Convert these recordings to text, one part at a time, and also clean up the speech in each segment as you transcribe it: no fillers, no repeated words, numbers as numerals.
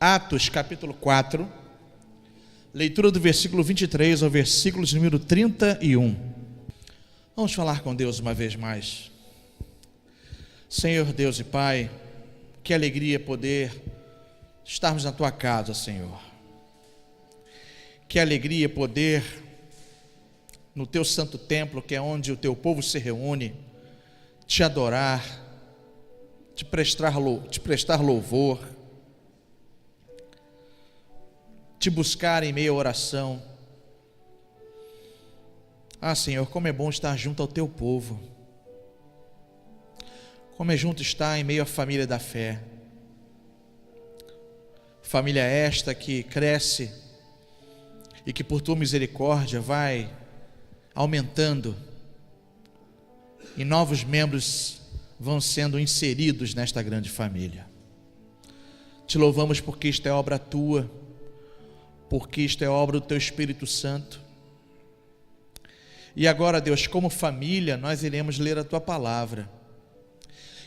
Atos capítulo 4, leitura do versículo 23 ao versículo de número 31. Vamos falar com Deus uma vez mais. Senhor Deus e Pai, que alegria poder estarmos na Tua casa, Senhor. Que alegria poder, no Teu santo templo, que é onde o Teu povo se reúne, Te adorar, Te prestar louvor, Te buscar em meio à oração. Ah, Senhor, como é bom estar junto ao Teu povo. Como é junto estar em meio à família da fé. Família esta que cresce e que por Tua misericórdia vai aumentando e novos membros vão sendo inseridos nesta grande família. Te louvamos porque isto é obra Tua, porque isto é obra do Teu Espírito Santo. E agora, Deus, como família, nós iremos ler a Tua palavra.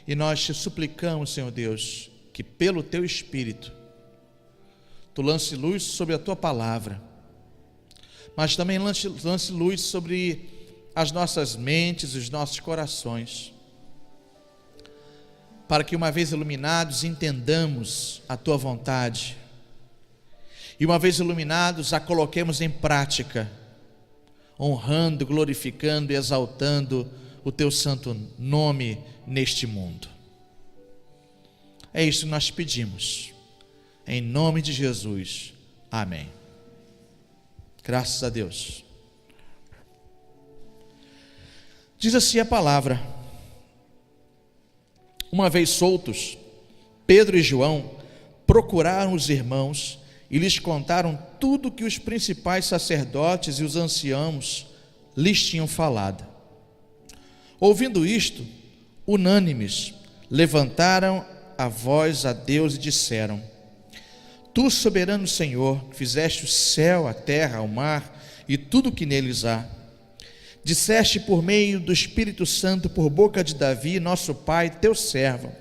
E nós te suplicamos, Senhor Deus, que pelo Teu Espírito, Tu lance luz sobre a Tua palavra, mas também lance luz sobre as nossas mentes, os nossos corações, para que uma vez iluminados, entendamos a Tua vontade, e uma vez iluminados, a coloquemos em prática, honrando, glorificando e exaltando o Teu santo nome neste mundo. É isso que nós pedimos, em nome de Jesus, amém. Graças a Deus. Diz assim a palavra: uma vez soltos, Pedro e João procuraram os irmãos e lhes contaram tudo que os principais sacerdotes e os anciãos lhes tinham falado. Ouvindo isto, unânimes, levantaram a voz a Deus e disseram: Tu, soberano Senhor, fizeste o céu, a terra, o mar e tudo o que neles há. Disseste por meio do Espírito Santo, por boca de Davi, nosso pai, teu servo,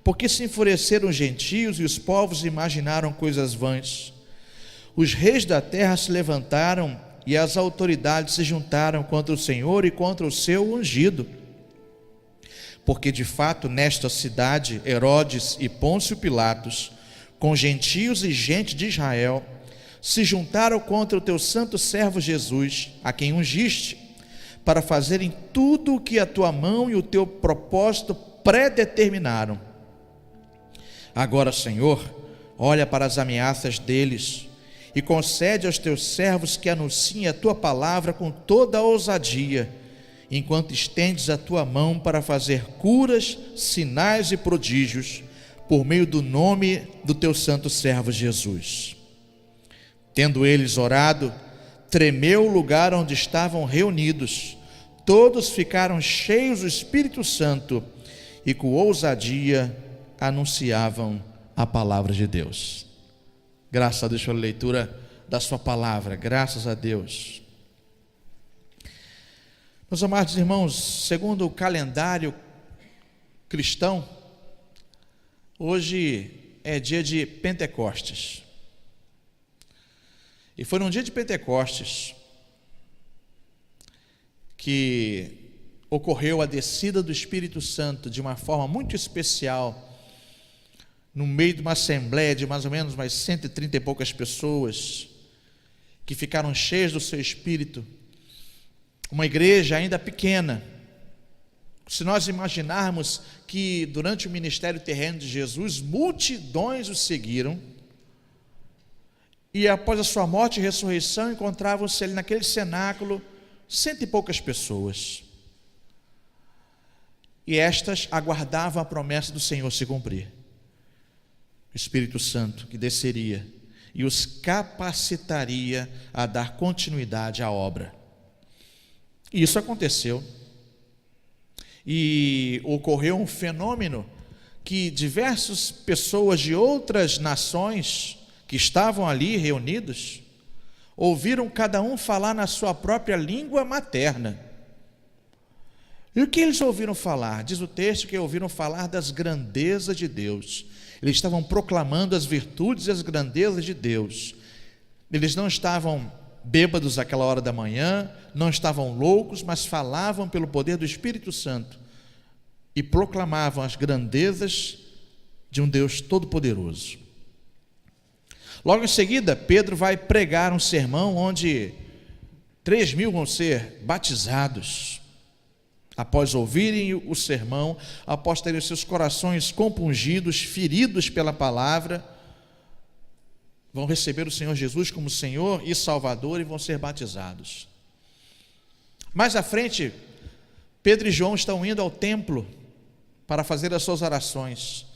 porque se enfureceram os gentios e os povos imaginaram coisas vãs. Os reis da terra se levantaram e as autoridades se juntaram contra o Senhor e contra o seu ungido. Porque de fato nesta cidade Herodes e Pôncio Pilatos, com gentios e gente de Israel, se juntaram contra o teu santo servo Jesus, a quem ungiste, para fazerem tudo o que a tua mão e o teu propósito predeterminaram. Agora, Senhor, olha para as ameaças deles e concede aos teus servos que anunciem a tua palavra com toda a ousadia, enquanto estendes a tua mão para fazer curas, sinais e prodígios, por meio do nome do teu santo servo Jesus. Tendo eles orado, tremeu o lugar onde estavam reunidos, todos ficaram cheios do Espírito Santo e com ousadia anunciavam a palavra de Deus. Graças a Deus pela leitura da sua palavra, graças a Deus. Meus amados irmãos, segundo o calendário cristão, hoje é dia de Pentecostes. E foi num dia de Pentecostes que ocorreu a descida do Espírito Santo de uma forma muito especial, no meio de uma assembleia de mais ou menos umas 130 e poucas pessoas, que ficaram cheias do seu Espírito, uma igreja ainda pequena. Se nós imaginarmos que durante o ministério terreno de Jesus, multidões o seguiram, e após a sua morte e ressurreição, encontravam-se ali naquele cenáculo 100 e poucas pessoas, e estas aguardavam a promessa do Senhor se cumprir. O Espírito Santo que desceria e os capacitaria a dar continuidade à obra. E isso aconteceu. E ocorreu um fenômeno que diversas pessoas de outras nações que estavam ali reunidos ouviram cada um falar na sua própria língua materna. E o que eles ouviram falar? Diz o texto que ouviram falar das grandezas de Deus Eles estavam proclamando as virtudes e as grandezas de Deus. Eles não estavam bêbados àquela hora da manhã, não estavam loucos, mas falavam pelo poder do Espírito Santo e proclamavam as grandezas de um Deus todo-poderoso. Logo em seguida, Pedro vai pregar um sermão onde 3.000 vão ser batizados. Após ouvirem o sermão, após terem seus corações compungidos, feridos pela palavra, vão receber o Senhor Jesus como Senhor e Salvador e vão ser batizados. Mais à frente, Pedro e João estão indo ao templo para fazer as suas orações.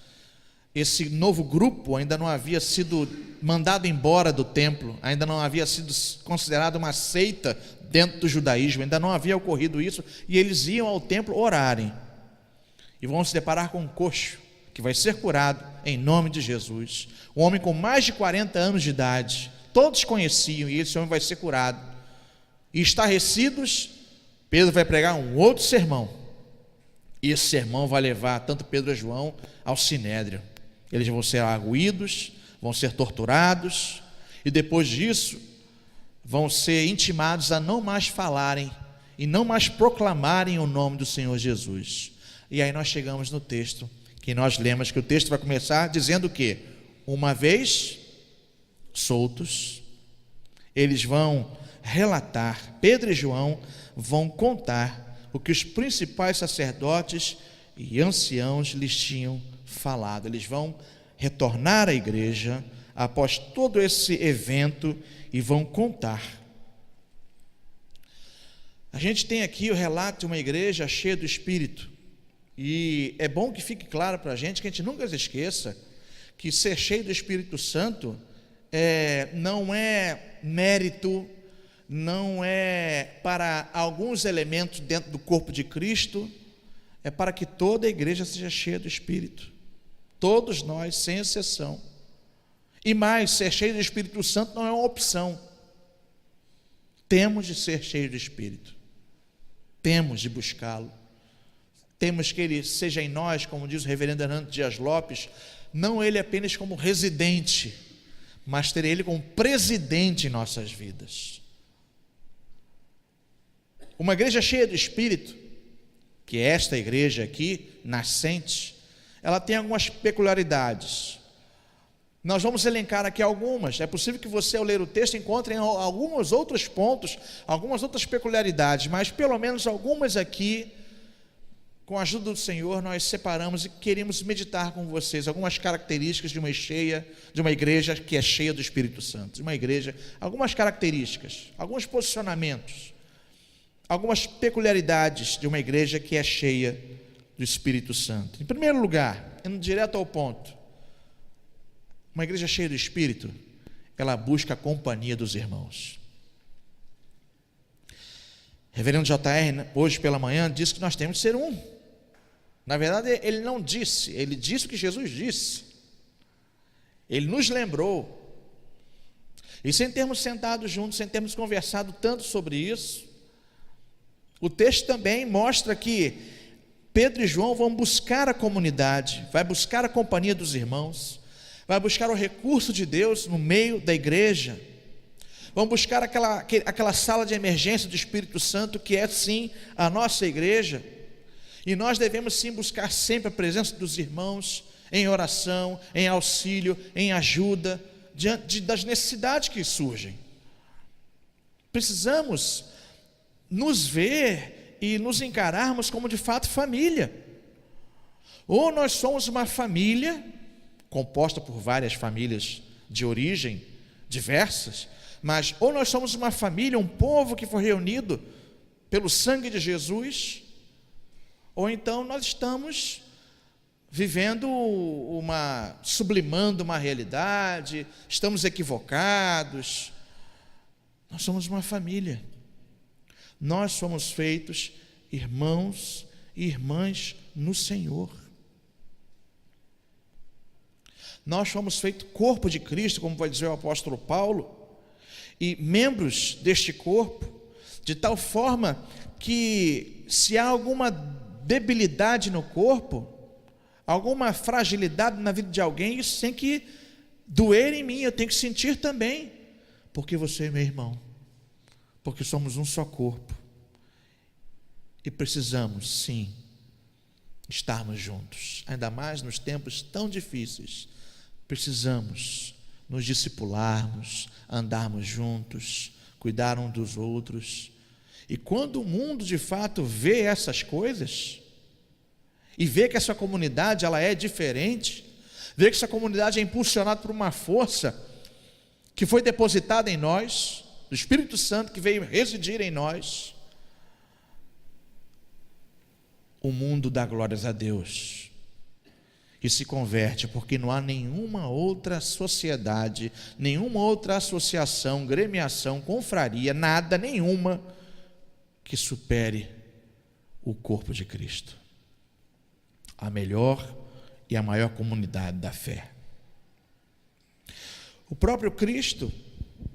Esse novo grupo ainda não havia sido mandado embora do templo, ainda não havia sido considerado uma seita dentro do judaísmo, ainda não havia ocorrido isso, e eles iam ao templo orarem, e vão se deparar com um coxo, que vai ser curado em nome de Jesus, um homem com mais de 40 anos de idade, todos conheciam, e esse homem vai ser curado, e estarrecidos, Pedro vai pregar um outro sermão, e esse sermão vai levar tanto Pedro e João ao sinédrio. Eles vão ser arguídos, vão ser torturados, e depois disso vão ser intimados a não mais falarem e não mais proclamarem o nome do Senhor Jesus. E aí nós chegamos no texto que nós lemos, que o texto vai começar dizendo que, uma vez soltos, eles vão relatar, Pedro e João vão contar o que os principais sacerdotes e anciãos lhes tinham falado. Eles vão retornar à igreja após todo esse evento e vão contar. A gente tem aqui o relato de uma igreja cheia do Espírito, e é bom que fique claro para a gente, que a gente nunca se esqueça que ser cheio do Espírito Santo não é mérito, não é para alguns elementos dentro do corpo de Cristo, é para que toda a igreja seja cheia do Espírito. Todos nós, sem exceção. E mais, ser cheio do Espírito Santo não é uma opção. Temos de ser cheios do Espírito. Temos de buscá-lo. Temos que ele seja em nós, como diz o reverendo Hernando Dias Lopes, não ele apenas como residente, mas ter ele como presidente em nossas vidas. Uma igreja cheia do Espírito, que é esta igreja aqui, nascente, ela tem algumas peculiaridades. Nós vamos elencar aqui algumas. É possível que você, ao ler o texto, encontre alguns outros pontos, algumas outras peculiaridades, mas pelo menos algumas aqui, com a ajuda do Senhor, nós separamos e queremos meditar com vocês algumas características de uma igreja que é cheia do Espírito Santo, de uma igreja, algumas características, alguns posicionamentos, algumas peculiaridades de uma igreja que é cheia do Espírito Santo. Em primeiro lugar, indo direto ao ponto, uma igreja cheia do Espírito, ela busca a companhia dos irmãos. Reverendo JR, hoje pela manhã, disse que nós temos de ser um. Na verdade, ele não disse, ele disse o que Jesus disse. Ele nos lembrou. E sem termos sentado juntos, sem termos conversado tanto sobre isso, o texto também mostra que Pedro e João vão buscar a comunidade, vai buscar a companhia dos irmãos, vai buscar o recurso de Deus no meio da igreja, vão buscar aquela sala de emergência do Espírito Santo, que é sim a nossa igreja, e nós devemos sim buscar sempre a presença dos irmãos, em oração, em auxílio, em ajuda, diante das necessidades que surgem. Precisamos nos ver e nos encararmos como de fato família. Ou nós somos uma família composta por várias famílias de origem diversas, mas ou nós somos uma família, um povo que foi reunido pelo sangue de Jesus, ou então nós estamos vivendo sublimando uma realidade, estamos equivocados. Nós somos uma família. Nós somos feitos irmãos e irmãs no Senhor. Nós somos feitos corpo de Cristo, como vai dizer o apóstolo Paulo, e membros deste corpo, de tal forma que se há alguma debilidade no corpo, alguma fragilidade na vida de alguém, isso tem que doer em mim, eu tenho que sentir também, porque você é meu irmão, porque somos um só corpo, e precisamos sim estarmos juntos, ainda mais nos tempos tão difíceis. Precisamos nos discipularmos, andarmos juntos, cuidar uns dos outros. E quando o mundo de fato vê essas coisas, e vê que essa comunidade ela é diferente, vê que essa comunidade é impulsionada por uma força que foi depositada em nós, do Espírito Santo que veio residir em nós, o mundo dá glórias a Deus e se converte, porque não há nenhuma outra sociedade, nenhuma outra associação, gremiação, confraria, nada, nenhuma, que supere o corpo de Cristo, a melhor e a maior comunidade da fé. O próprio Cristo,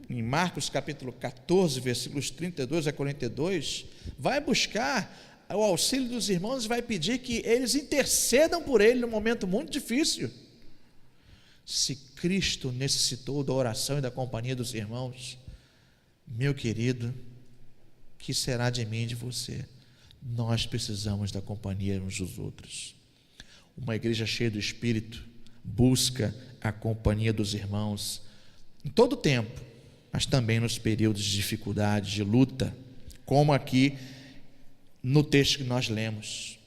em Marcos capítulo 14, versículos 32 a 42, vai buscar o auxílio dos irmãos e vai pedir que eles intercedam por ele num momento muito difícil. Se Cristo necessitou da oração e da companhia dos irmãos, meu querido, que será de mim e de você? Nós precisamos da companhia uns dos outros. Uma igreja cheia do Espírito busca a companhia dos irmãos em todo o tempo, mas também nos períodos de dificuldade, de luta, como aqui no texto que nós lemos.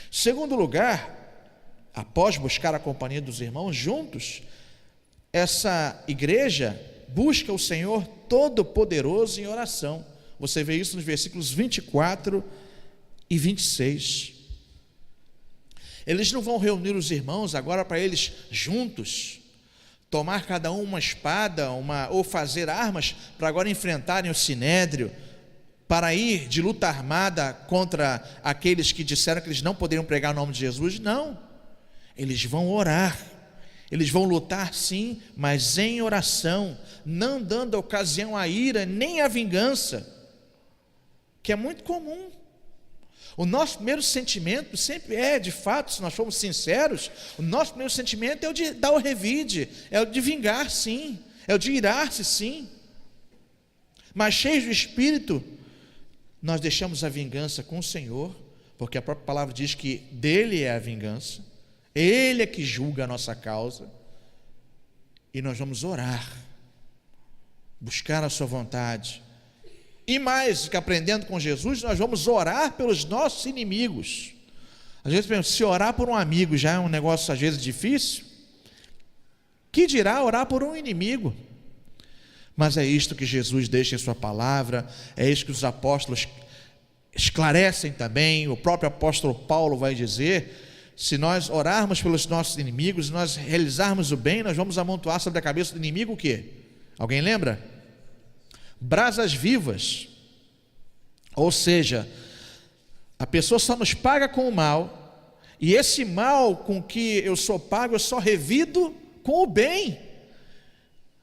Segundo lugar, após buscar a companhia dos irmãos juntos, essa igreja busca o Senhor Todo-Poderoso em oração. Você vê isso nos versículos 24 e 26. Eles não vão reunir os irmãos agora para eles juntos tomar cada um uma espada, ou fazer armas para agora enfrentarem o sinédrio, para ir de luta armada contra aqueles que disseram que eles não poderiam pregar o nome de Jesus. Não, eles vão orar, eles vão lutar sim, mas em oração, não dando ocasião à ira, nem à vingança, que é muito comum. O nosso primeiro sentimento sempre é, de fato, se nós formos sinceros, o nosso primeiro sentimento é o de dar o revide, é o de vingar sim, é o de irar-se sim, mas cheios do Espírito, nós deixamos a vingança com o Senhor, porque a própria palavra diz que dele é a vingança, ele é que julga a nossa causa, e nós vamos orar, buscar a sua vontade, e mais que aprendendo com Jesus, nós vamos orar pelos nossos inimigos. Às vezes pensamos, se orar por um amigo já é um negócio às vezes difícil, que dirá orar por um inimigo? Mas é isto que Jesus deixa em sua palavra, é isso que os apóstolos esclarecem também. O próprio apóstolo Paulo vai dizer: se nós orarmos pelos nossos inimigos, nós realizarmos o bem, nós vamos amontoar sobre a cabeça do inimigo o quê? Alguém lembra? Brasas vivas. Ou seja, a pessoa só nos paga com o mal, e esse mal com que eu sou pago, eu só revido com o bem.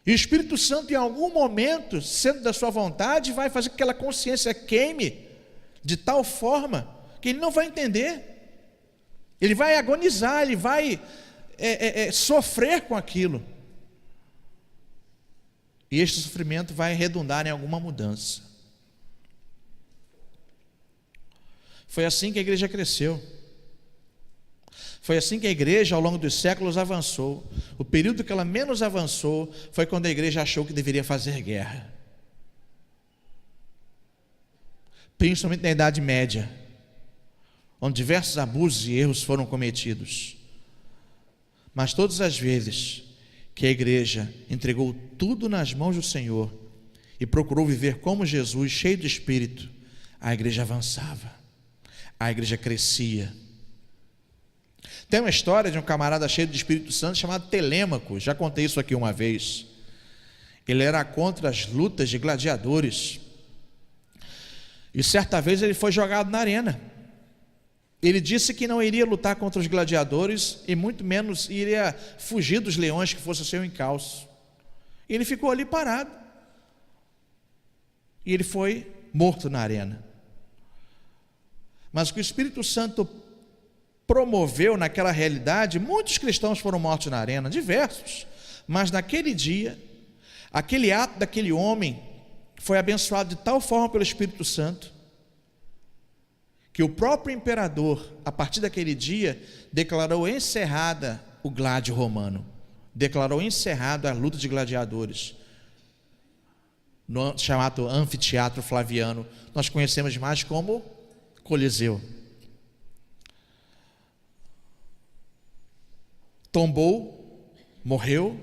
E o Espírito Santo, em algum momento, sendo da sua vontade, vai fazer com que aquela consciência queime de tal forma que ele não vai entender, ele vai agonizar, ele vai sofrer com aquilo, e este sofrimento vai redundar em alguma mudança. Foi assim que a igreja cresceu. Foi assim que a igreja ao longo dos séculos avançou. O período que ela menos avançou foi quando a igreja achou que deveria fazer guerra, principalmente na Idade Média, onde diversos abusos e erros foram cometidos. Mas todas as vezes que a igreja entregou tudo nas mãos do Senhor e procurou viver como Jesus, cheio do Espírito, a igreja avançava, a igreja crescia. Tem uma história de um camarada cheio do Espírito Santo chamado Telêmaco, já contei isso aqui uma vez. Ele era contra as lutas de gladiadores, e certa vez ele foi jogado na arena. Ele disse que não iria lutar contra os gladiadores, e muito menos iria fugir dos leões que fosse o seu encalço. E ele ficou ali parado, e ele foi morto na arena. Mas o que o Espírito Santo promoveu naquela realidade, muitos cristãos foram mortos na arena, diversos, mas naquele dia, aquele ato daquele homem foi abençoado de tal forma pelo Espírito Santo, que o próprio imperador, a partir daquele dia, declarou encerrada o gládio romano, declarou encerrada a luta de gladiadores, no chamado anfiteatro Flaviano, nós conhecemos mais como Coliseu. Tombou, morreu,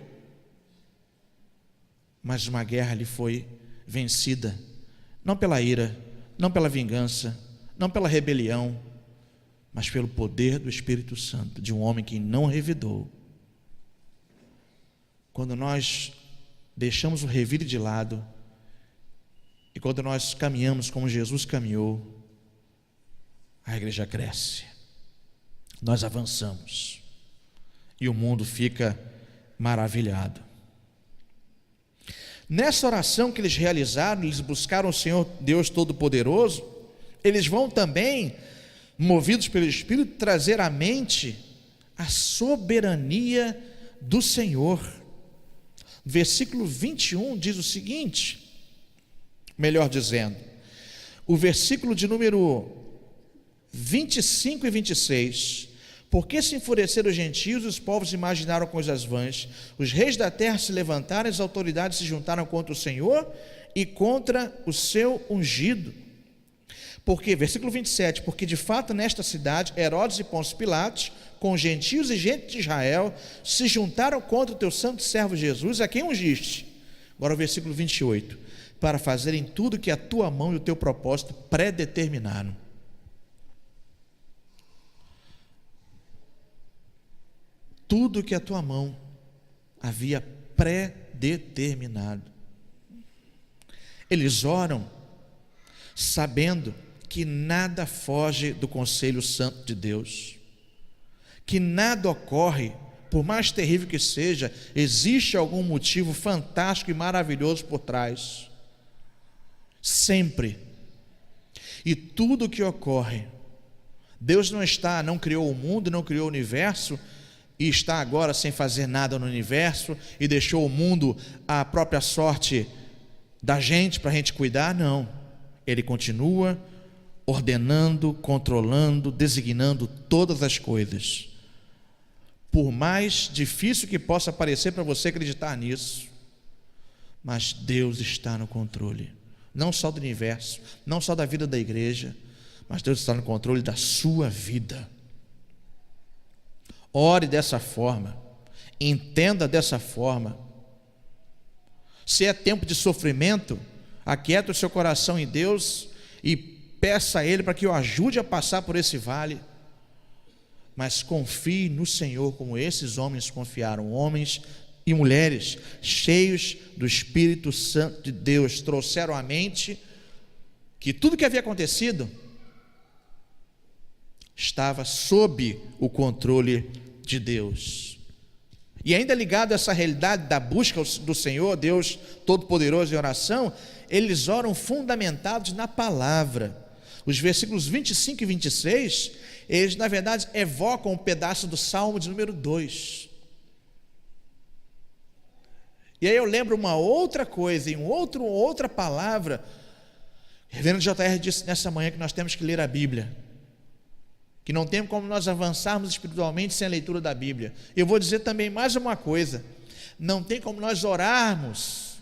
mas uma guerra lhe foi vencida, não pela ira, não pela vingança, não pela rebelião, mas pelo poder do Espírito Santo, de um homem que não revidou. Quando nós deixamos o revide de lado, e quando nós caminhamos como Jesus caminhou, a igreja cresce, nós avançamos, e o mundo fica maravilhado. Nessa oração que eles realizaram, eles buscaram o Senhor Deus Todo-Poderoso, eles vão também, movidos pelo Espírito, trazer à mente a soberania do Senhor. Versículo 21 diz o seguinte, melhor dizendo, o versículo de número 25 e 26, porque se enfureceram os gentios, os povos imaginaram coisas vãs, os reis da terra se levantaram, as autoridades se juntaram contra o Senhor e contra o seu ungido. Porque, versículo 27, porque de fato nesta cidade, Herodes e Pôncio Pilatos, com gentios e gente de Israel, se juntaram contra o teu santo servo Jesus, a quem ungiste. Agora o versículo 28, para fazerem tudo que a tua mão e o teu propósito predeterminaram. Tudo que a tua mão havia predeterminado. Eles oram sabendo que nada foge do conselho santo de Deus, que nada ocorre, por mais terrível que seja, existe algum motivo fantástico e maravilhoso por trás, sempre. E tudo que ocorre, Deus não criou o mundo, não criou o universo, e está agora sem fazer nada no universo, e deixou o mundo à própria sorte da gente, para a gente cuidar, não. Ele continua ordenando, controlando, designando todas as coisas. Por mais difícil que possa parecer para você acreditar nisso, mas Deus está no controle, não só do universo, não só da vida da igreja, mas Deus está no controle da sua vida. Ore dessa forma, entenda dessa forma. Se é tempo de sofrimento, aquieta o seu coração em Deus e peça a Ele para que o ajude a passar por esse vale, mas confie no Senhor como esses homens confiaram, homens e mulheres cheios do Espírito Santo de Deus, trouxeram à mente que tudo que havia acontecido estava sob o controle de Deus. E ainda ligado a essa realidade da busca do Senhor, Deus Todo-Poderoso em oração, eles oram fundamentados na palavra. Os versículos 25 e 26, eles na verdade evocam um pedaço do Salmo de número 2. E aí eu lembro uma outra coisa, em outra palavra, o reverendo J.R. disse nessa manhã que nós temos que ler a Bíblia, que não tem como nós avançarmos espiritualmente sem a leitura da Bíblia. Eu vou dizer também mais uma coisa, não tem como nós orarmos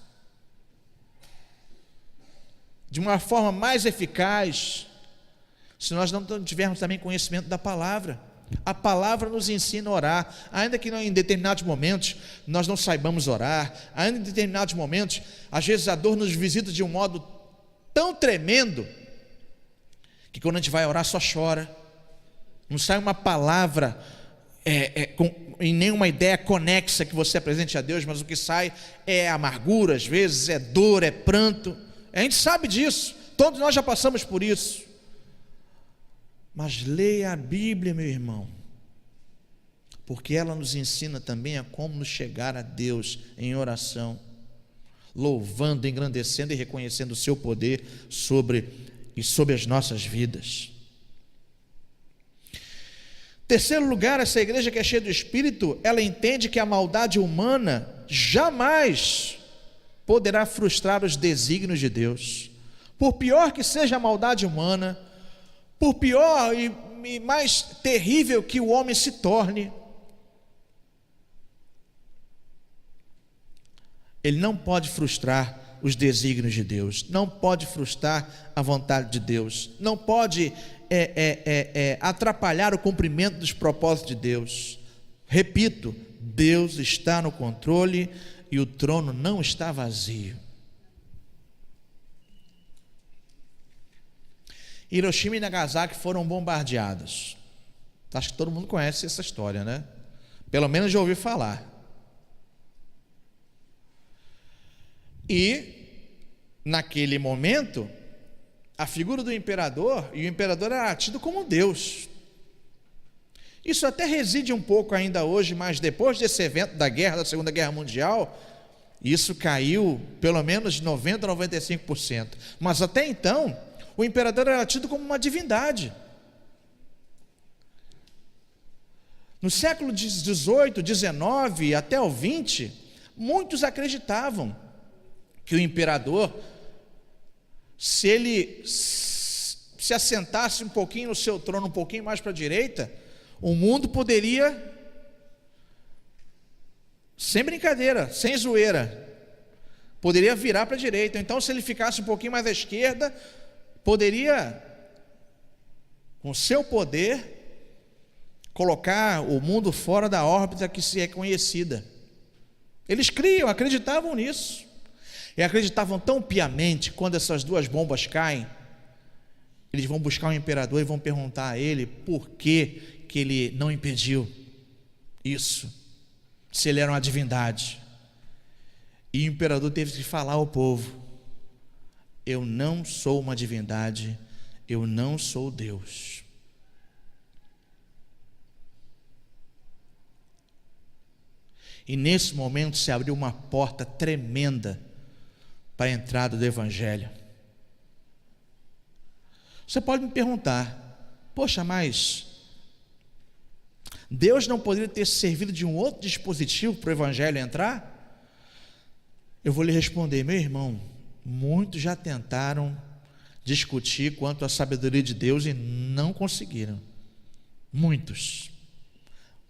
de uma forma mais eficaz se nós não tivermos também conhecimento da palavra. A palavra nos ensina a orar, ainda que em determinados momentos nós não saibamos orar, ainda em determinados momentos, às vezes a dor nos visita de um modo tão tremendo, que quando a gente vai orar só chora, não sai uma palavra em nenhuma ideia conexa que você apresente a Deus, mas o que sai é amargura, às vezes é dor, é pranto, a gente sabe disso, todos nós já passamos por isso. Mas leia a Bíblia, meu irmão, porque ela nos ensina também a como nos chegar a Deus em oração, louvando, engrandecendo e reconhecendo o seu poder sobre as nossas vidas. Terceiro lugar, essa igreja que é cheia do Espírito, ela entende que a maldade humana jamais poderá frustrar os desígnios de Deus. Por pior que seja a maldade humana, por pior e mais terrível que o homem se torne, ele não pode frustrar os desígnios de Deus, não pode frustrar a vontade de Deus, não pode atrapalhar o cumprimento dos propósitos de Deus. Repito, Deus está no controle e o trono não está vazio. Hiroshima e Nagasaki foram bombardeadas. Acho que todo mundo conhece essa história, né? Pelo menos já ouviu falar. E, naquele momento, a figura do imperador, e o imperador era tido como Deus. Isso até reside um pouco ainda hoje, mas depois desse evento da guerra, da Segunda Guerra Mundial, isso caiu pelo menos de 90% a 95%. Mas até então, o imperador era tido como uma divindade. No século 18, 19 até o 20, muitos acreditavam que o imperador, se ele se assentasse um pouquinho no seu trono, um pouquinho mais para a direita, o mundo poderia, sem brincadeira, sem zoeira, poderia virar para a direita. Então, se ele ficasse um pouquinho mais à esquerda, poderia, com o seu poder, colocar o mundo fora da órbita que se é conhecida. Eles acreditavam nisso. E acreditavam tão piamente, quando essas duas bombas caem, eles vão buscar o imperador e vão perguntar a ele por que ele não impediu isso, se ele era uma divindade. E o imperador teve que falar ao povo: eu não sou uma divindade, eu não sou Deus. E nesse momento se abriu uma porta tremenda para a entrada do Evangelho. Você pode me perguntar: poxa, mas Deus não poderia ter servido de um outro dispositivo para o Evangelho entrar? Eu vou lhe responder: meu irmão, muitos já tentaram discutir quanto à sabedoria de Deus e não conseguiram. Muitos.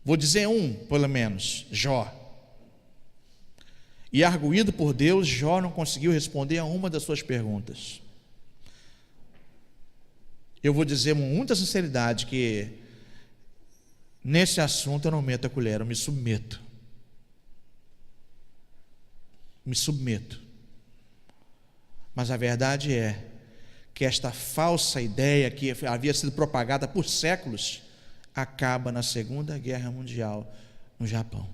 Vou dizer um, pelo menos, Jó. E arguído por Deus, Jó não conseguiu responder a uma das suas perguntas. Eu vou dizer com muita sinceridade que nesse assunto eu não meto a colher, eu me submeto. Me submeto. Mas a verdade é que esta falsa ideia que havia sido propagada por séculos acaba na Segunda Guerra Mundial no Japão.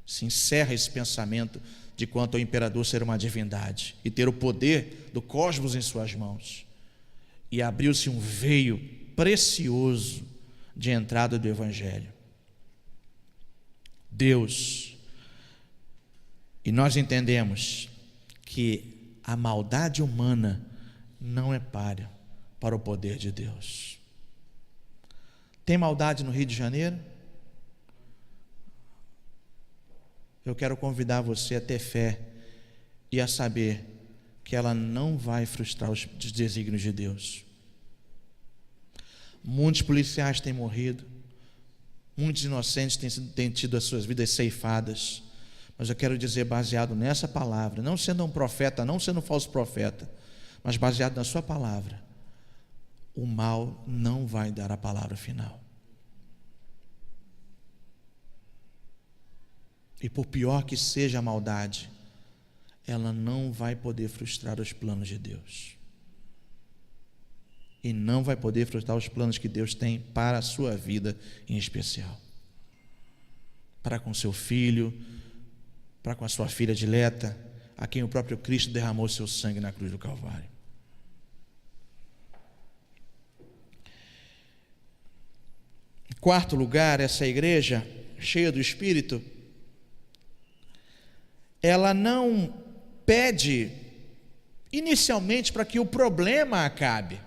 Se encerra esse pensamento de quanto ao imperador ser uma divindade e ter o poder do cosmos em suas mãos. E abriu-se um veio precioso de entrada do Evangelho. Deus, e nós entendemos que a maldade humana não é páreo para o poder de Deus. Tem maldade no Rio de Janeiro? Eu quero convidar você a ter fé e a saber que ela não vai frustrar os desígnios de Deus. Muitos policiais têm morrido, muitos inocentes têm tido as suas vidas ceifadas, mas eu quero dizer, baseado nessa palavra, não sendo um profeta, não sendo um falso profeta, mas baseado na sua palavra, o mal não vai dar a palavra final. E por pior que seja a maldade, ela não vai poder frustrar os planos de Deus. E não vai poder frustrar os planos que Deus tem para a sua vida em especial. Para com seu filho, para com a sua filha dileta, a quem o próprio Cristo derramou seu sangue na cruz do Calvário. Em quarto lugar, essa igreja cheia do Espírito, ela não pede inicialmente para que o problema acabe,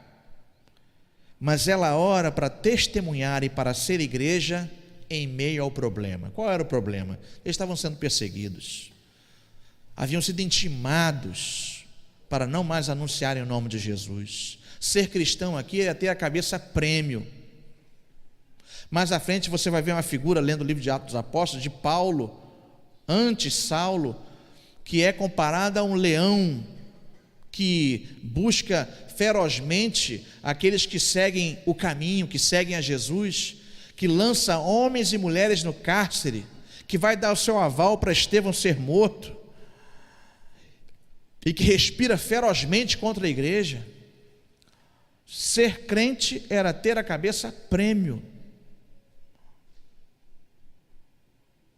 mas ela ora para testemunhar e para ser igreja em meio ao problema. Qual era o problema? Eles estavam sendo perseguidos, haviam sido intimados para não mais anunciarem o nome de Jesus. Ser cristão aqui é ter a cabeça prêmio. Mais à frente você vai ver uma figura, lendo o livro de Atos dos Apóstolos, de Paulo, antes Saulo, que é comparada a um leão que busca ferozmente aqueles que seguem o caminho, que seguem a Jesus, que lança homens e mulheres no cárcere, que vai dar o seu aval para Estevão ser morto, e que respira ferozmente contra a igreja. Ser crente era ter a cabeça prêmio.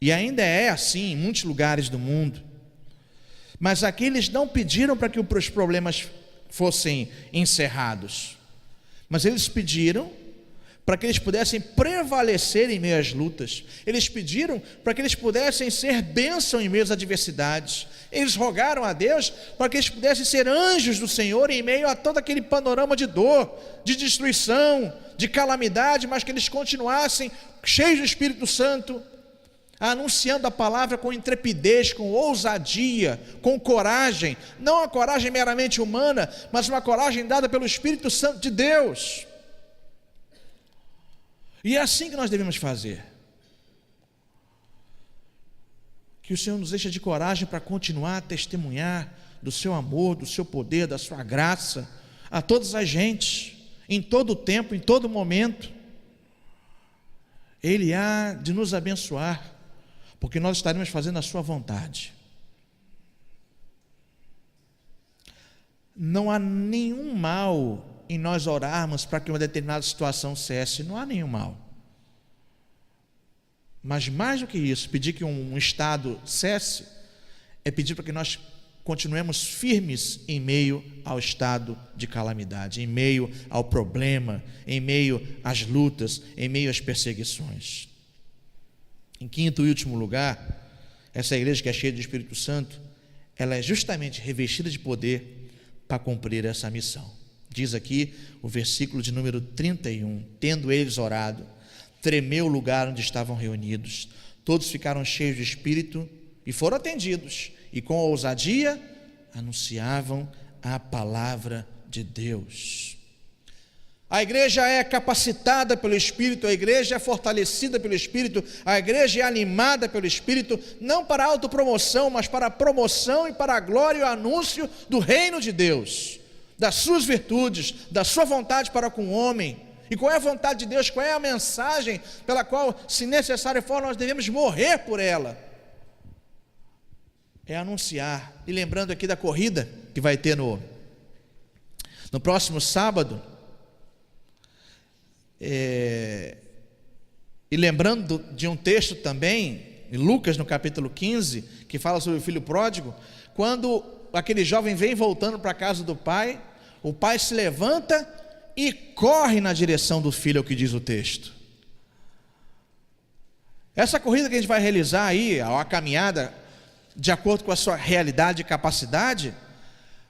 E ainda é assim em muitos lugares do mundo. Mas aqui eles não pediram para que os problemas fossem encerrados, mas eles pediram para que eles pudessem prevalecer em meio às lutas. Eles pediram para que eles pudessem ser bênção em meio às adversidades. Eles rogaram a Deus para que eles pudessem ser anjos do Senhor em meio a todo aquele panorama de dor, de destruição, de calamidade, mas que eles continuassem cheios do Espírito Santo, anunciando a palavra com intrepidez, com ousadia, com coragem, não a coragem meramente humana, mas uma coragem dada pelo Espírito Santo de Deus. E é assim que nós devemos fazer. Que o Senhor nos encha de coragem para continuar a testemunhar do seu amor, do seu poder, da sua graça a todas as gentes, em todo o tempo, em todo momento. Ele há de nos abençoar, porque nós estaremos fazendo a sua vontade. Não há nenhum mal em nós orarmos para que uma determinada situação cesse, não há nenhum mal. Mas mais do que isso, pedir que um estado cesse, é pedir para que nós continuemos firmes em meio ao estado de calamidade, em meio ao problema, em meio às lutas, em meio às perseguições. Em quinto e último lugar, essa igreja que é cheia do Espírito Santo, ela é justamente revestida de poder para cumprir essa missão. Diz aqui o versículo de número 31, tendo eles orado, tremeu o lugar onde estavam reunidos, todos ficaram cheios de Espírito e foram atendidos, e com ousadia anunciavam a palavra de Deus. A igreja é capacitada pelo Espírito, a igreja é fortalecida pelo Espírito, a igreja é animada pelo Espírito, não para autopromoção, mas para a promoção e para a glória e o anúncio do reino de Deus, das suas virtudes, da sua vontade para com o homem. E qual é a vontade de Deus? Qual é a mensagem pela qual, se necessário for, nós devemos morrer por ela? É anunciar. E lembrando aqui da corrida que vai ter no próximo sábado, e lembrando de um texto também, em Lucas no capítulo 15, que fala sobre o filho pródigo, quando aquele jovem vem voltando para a casa do pai, o pai se levanta e corre na direção do filho, é o que diz o texto. Essa corrida que a gente vai realizar aí, a caminhada, de acordo com a sua realidade e capacidade,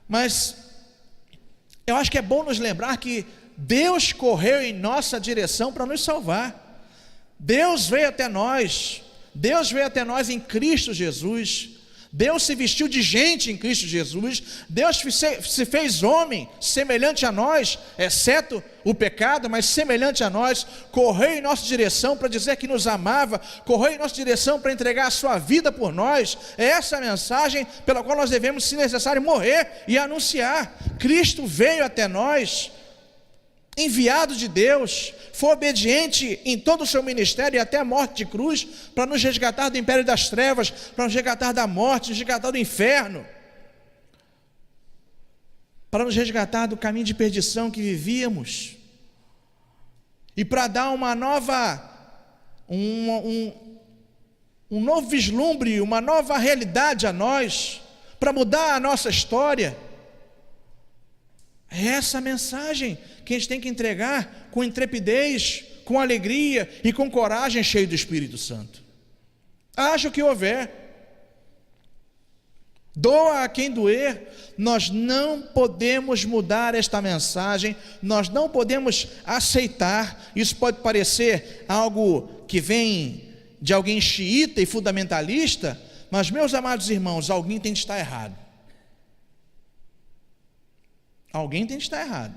mas eu acho que é bom nos lembrar que Deus correu em nossa direção para nos salvar. Deus veio até nós em Cristo Jesus. Deus se vestiu de gente em Cristo Jesus. Deus se fez homem, semelhante a nós, exceto o pecado, mas semelhante a nós. Correu em nossa direção para dizer que nos amava, correu em nossa direção para entregar a sua vida por nós. É essa a mensagem pela qual nós devemos, se necessário, morrer e anunciar. Cristo veio até nós, enviado de Deus, foi obediente em todo o seu ministério e até a morte de cruz, para nos resgatar do império das trevas, para nos resgatar da morte, nos resgatar do inferno, para nos resgatar do caminho de perdição que vivíamos, e para dar uma nova, um novo vislumbre, uma nova realidade a nós, para mudar a nossa história. É essa a mensagem que a gente tem que entregar com intrepidez, com alegria e com coragem, cheio do Espírito Santo. Haja o que houver. Doa a quem doer. Nós não podemos mudar esta mensagem, nós não podemos aceitar. Isso pode parecer algo que vem de alguém xiita e fundamentalista, mas, meus amados irmãos, alguém tem de estar errado. Alguém tem de estar errado.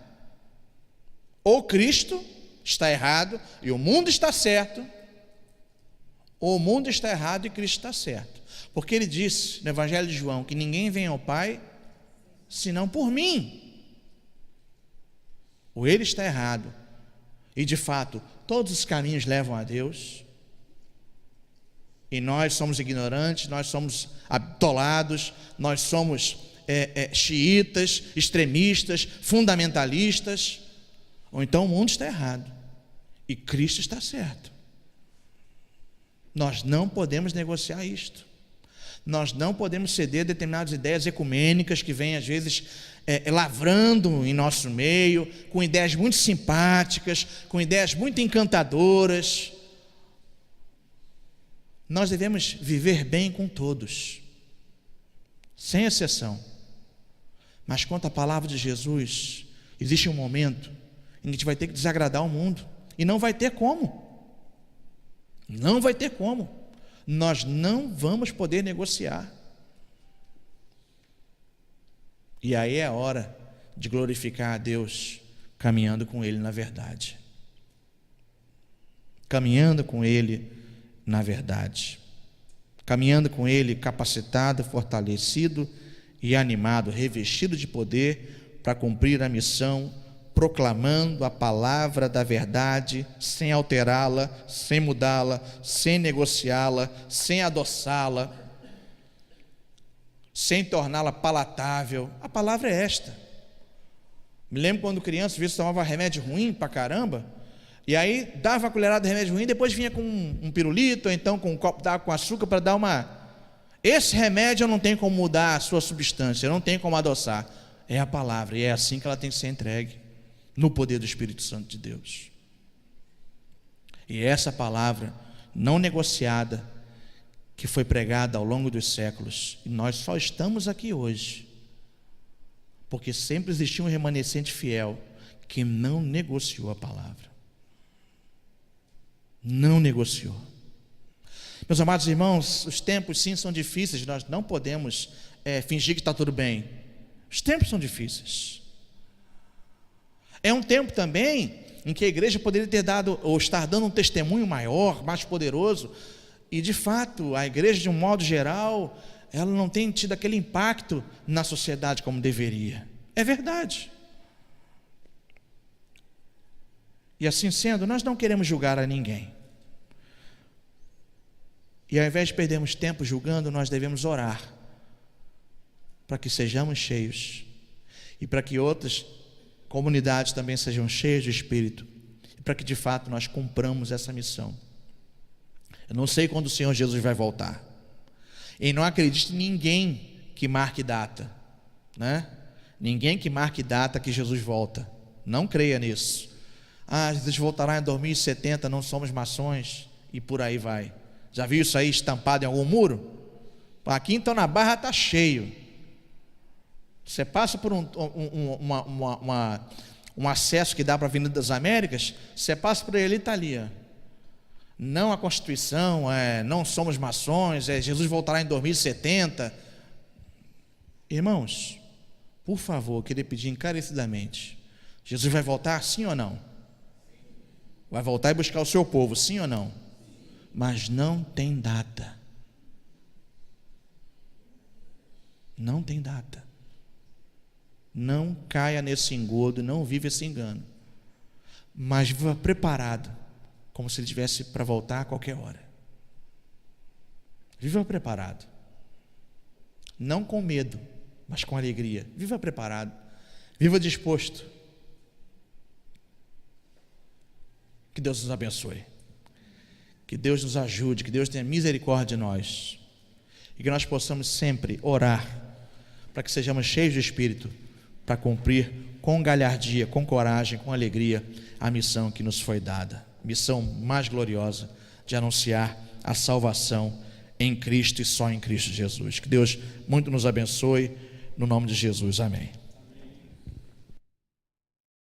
Ou Cristo está errado e o mundo está certo, ou o mundo está errado e Cristo está certo. Porque ele disse no Evangelho de João que ninguém vem ao Pai senão por mim. Ou ele está errado e de fato todos os caminhos levam a Deus, e nós somos ignorantes, nós somos atolados, nós somos xiitas, extremistas, fundamentalistas. Ou então o mundo está errado e Cristo está certo. Nós não podemos negociar isto. Nós não podemos ceder a determinadas ideias ecumênicas que vêm às vezes lavrando em nosso meio, com ideias muito simpáticas, com ideias muito encantadoras. Nós devemos viver bem com todos, sem exceção. Mas quanto à palavra de Jesus, existe um momento em que a gente vai ter que desagradar o mundo, e não vai ter como. Não vai ter como. Nós não vamos poder negociar. E aí é a hora de glorificar a Deus, caminhando com Ele na verdade. Caminhando com Ele na verdade. Caminhando com Ele capacitado, fortalecido e animado, revestido de poder para cumprir a missão, proclamando a palavra da verdade, sem alterá-la, sem mudá-la, sem negociá-la, sem adoçá-la, sem torná-la palatável. A palavra é esta. Me lembro quando criança, às vezes tomava remédio ruim pra caramba, e aí dava uma colherada de remédio ruim, depois vinha com um pirulito, ou então com um copo d'água com açúcar para dar uma... Esse remédio eu não tenho como mudar a sua substância, eu não tenho como adoçar. É a palavra, e é assim que ela tem que ser entregue, no poder do Espírito Santo de Deus. E essa palavra não negociada, que foi pregada ao longo dos séculos, e nós só estamos aqui hoje porque sempre existiu um remanescente fiel que não negociou a palavra. Não negociou. Meus amados irmãos, os tempos sim são difíceis, nós não podemos fingir que está tudo bem. Os tempos são difíceis. É um tempo também em que a igreja poderia ter dado, ou estar dando um testemunho maior, mais poderoso, e de fato a igreja, de um modo geral, ela não tem tido aquele impacto na sociedade como deveria. É verdade. E assim sendo, nós não queremos julgar a ninguém. E ao invés de perdermos tempo julgando, nós devemos orar para que sejamos cheios e para que outras comunidades também sejam cheias de Espírito, e para que de fato nós cumpramos essa missão. Eu não sei quando o Senhor Jesus vai voltar, e não acredite em ninguém que marque data, né? Ninguém que marque data que Jesus volta, não creia nisso. Jesus voltará em 2070, não somos maçons, e por aí vai. Já viu isso aí estampado em algum muro? Aqui então na Barra está cheio. Você passa por um acesso que dá para a Avenida das Américas, você passa por ele, está ali. Não a Constituição, não somos maçons, Jesus voltará em 2070. Irmãos, por favor, eu queria pedir encarecidamente, Jesus vai voltar sim ou não? Vai voltar e buscar o seu povo, sim ou não? Mas não tem data. Não tem data. Não caia nesse engodo, não viva esse engano, mas viva preparado, como se ele estivesse para voltar a qualquer hora. Viva preparado, não com medo, mas com alegria. Viva preparado, viva disposto. Que Deus nos abençoe, que Deus nos ajude, que Deus tenha misericórdia de nós, e que nós possamos sempre orar para que sejamos cheios de Espírito, para cumprir com galhardia, com coragem, com alegria a missão que nos foi dada, missão mais gloriosa de anunciar a salvação em Cristo e só em Cristo Jesus. Que Deus muito nos abençoe, no nome de Jesus, amém.